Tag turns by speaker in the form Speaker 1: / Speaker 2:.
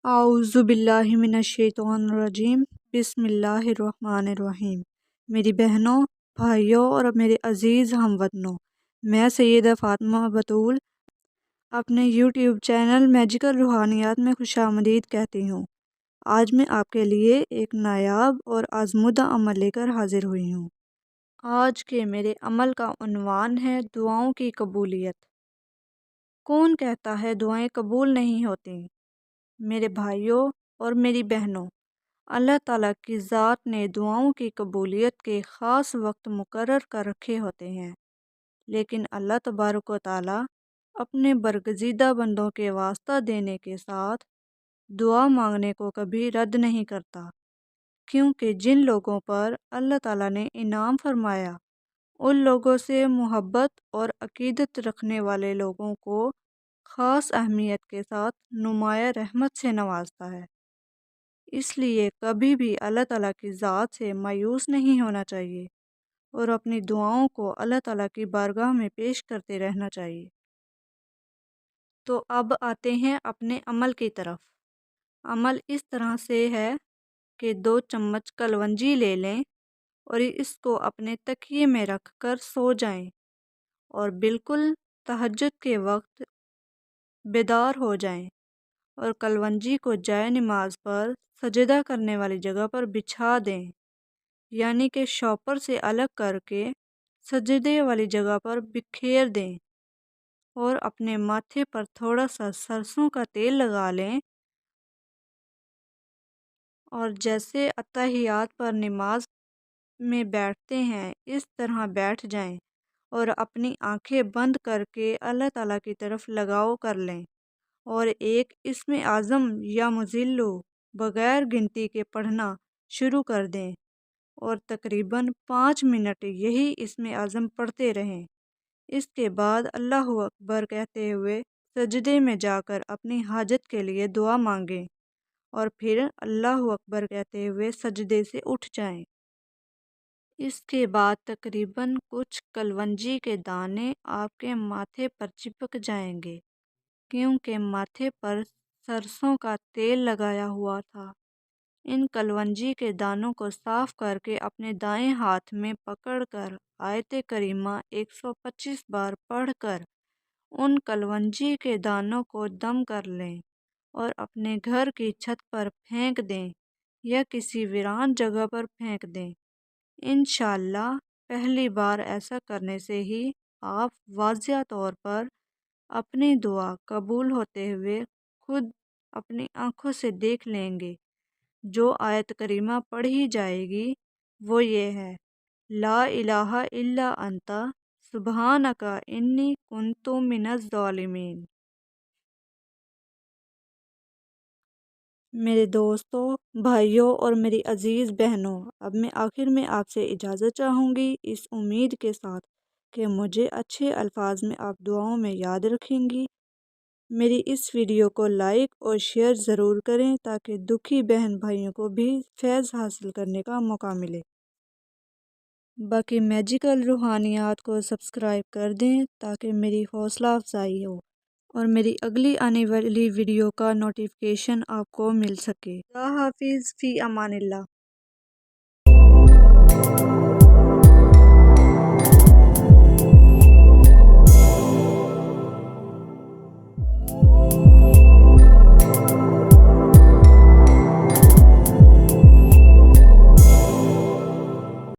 Speaker 1: اعوذ باللہ من الشیطان الرجیم بسم اللہ الرحمن الرحیم۔ میری بہنوں، بھائیوں اور میرے عزیز ہم وطنوں، میں سیدہ فاطمہ بطول اپنے یوٹیوب چینل میجیکل روحانیات میں خوش آمدید کہتی ہوں۔ آج میں آپ کے لیے ایک نایاب اور آزمودہ عمل لے کر حاضر ہوئی ہوں۔ آج کے میرے عمل کا عنوان ہے دعاؤں کی قبولیت۔ کون کہتا ہے دعائیں قبول نہیں ہوتی؟ میرے بھائیوں اور میری بہنوں، اللہ تعالیٰ کی ذات نے دعاؤں کی قبولیت کے خاص وقت مقرر کر رکھے ہوتے ہیں، لیکن اللہ تبارک و تعالیٰ اپنے برگزیدہ بندوں کے واسطہ دینے کے ساتھ دعا مانگنے کو کبھی رد نہیں کرتا، کیونکہ جن لوگوں پر اللہ تعالیٰ نے انعام فرمایا ان لوگوں سے محبت اور عقیدت رکھنے والے لوگوں کو خاص اہمیت کے ساتھ نمایاں رحمت سے نوازتا ہے۔ اس لیے کبھی بھی اللہ تعالیٰ کی ذات سے مایوس نہیں ہونا چاہیے اور اپنی دعاؤں کو اللہ تعالیٰ کی بارگاہ میں پیش کرتے رہنا چاہیے۔ تو اب آتے ہیں اپنے عمل کی طرف۔ عمل اس طرح سے ہے کہ 2 چمچ کلونجی لے لیں اور اس کو اپنے تکیے میں رکھ کر سو جائیں اور بالکل تہجد کے وقت بیدار ہو جائیں اور کلونجی کو جائے نماز پر سجدہ کرنے والی جگہ پر بچھا دیں، یعنی کہ شاپر سے الگ کر کے سجدے والی جگہ پر بکھیر دیں اور اپنے ماتھے پر تھوڑا سا سرسوں کا تیل لگا لیں اور جیسے اتحیات پر نماز میں بیٹھتے ہیں اس طرح بیٹھ جائیں اور اپنی آنکھیں بند کر کے اللہ تعالیٰ کی طرف لگاؤ کر لیں اور ایک اسم اعظم یا مذلو بغیر گنتی کے پڑھنا شروع کر دیں اور تقریباً 5 منٹ یہی اسم اعظم پڑھتے رہیں۔ اس کے بعد اللہ اکبر کہتے ہوئے سجدے میں جا کر اپنی حاجت کے لیے دعا مانگیں اور پھر اللہ اکبر کہتے ہوئے سجدے سے اٹھ جائیں۔ اس کے بعد تقریباً کچھ کلونجی کے دانے آپ کے ماتھے پر چپک جائیں گے، کیونکہ ماتھے پر سرسوں کا تیل لگایا ہوا تھا۔ ان کلونجی کے دانوں کو صاف کر کے اپنے دائیں ہاتھ میں پکڑ کر آیت کریمہ 125 بار پڑھ کر ان کلونجی کے دانوں کو دم کر لیں اور اپنے گھر کی چھت پر پھینک دیں یا کسی ویران جگہ پر پھینک دیں۔ انشاءاللہ پہلی بار ایسا کرنے سے ہی آپ واضح طور پر اپنی دعا قبول ہوتے ہوئے خود اپنی آنکھوں سے دیکھ لیں گے۔ جو آیت کریمہ پڑھی جائے گی وہ یہ ہے: لا الہ الا انت سبحانک انی کنت من الظالمین۔ میرے دوستوں، بھائیوں اور میری عزیز بہنوں، اب میں آخر میں آپ سے اجازت چاہوں گی اس امید کے ساتھ کہ مجھے اچھے الفاظ میں آپ دعاؤں میں یاد رکھیں گی۔ میری اس ویڈیو کو لائک اور شیئر ضرور کریں تاکہ دکھی بہن بھائیوں کو بھی فیض حاصل کرنے کا موقع ملے۔ باقی میجیکل روحانیات کو سبسکرائب کر دیں تاکہ میری حوصلہ افزائی ہو اور میری اگلی آنے والی ویڈیو کا نوٹیفیکیشن آپ کو مل سکے۔ اللہ حافظ، فی امان اللہ۔